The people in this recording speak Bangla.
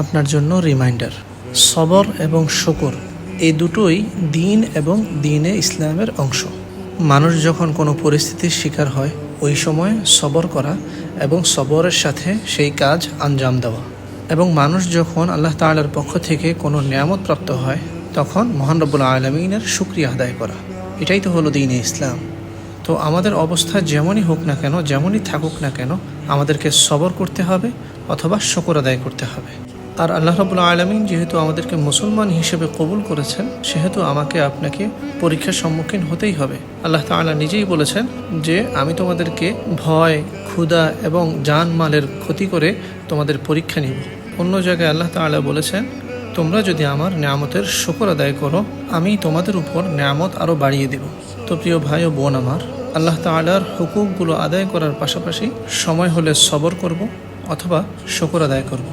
আপনার জন্য রিমাইন্ডার। সবর এবং শুকর এই দুটোই দ্বীন এবং দ্বীনে ইসলামের অংশ। মানুষ যখন কোনো পরিস্থিতির শিকার হয় ওই সময় সবর করা এবং সবরের সাথে সেই কাজ আঞ্জাম দেওয়া, এবং মানুষ যখন আল্লাহ তাআলার পক্ষ থেকে কোনো নিয়ামত প্রাপ্ত হয় তখন মহান রব্বুল আলামিনের শুকরিয়া আদায় করা, এটাই তো হলো দ্বীনে ইসলাম। তো আমাদের অবস্থা যেমনই হোক না কেন, যেমনই থাকুক না কেন, আমাদেরকে সবর করতে হবে অথবা শুকর আদায় করতে হবে। আর আল্লাহ রাব্বুল আলামিন যেহেতু আমাদেরকে মুসলমান হিসেবে কবুল করেছেন, সেহেতু আমাকে আপনাকে পরীক্ষার সম্মুখীন হতেই হবে। আল্লাহ তাআলা নিজেই বলেছেন যে আমি তোমাদেরকে ভয়, ক্ষুধা এবং জানমালের ক্ষতি করে তোমাদের পরীক্ষা নিব। অন্য জায়গায় আল্লাহ তাআলা বলেছেন, তোমরা যদি আমার নিয়ামতের শুকর আদায় করো আমি তোমাদের উপর নিয়ামত আরও বাড়িয়ে দেব। তো প্রিয় ভাই ও বোন আমার, আল্লাহ তাআলার হুকুকগুলো আদায় করার পাশাপাশি সময় হলে সবর করব অথবা শুকর আদায় করব।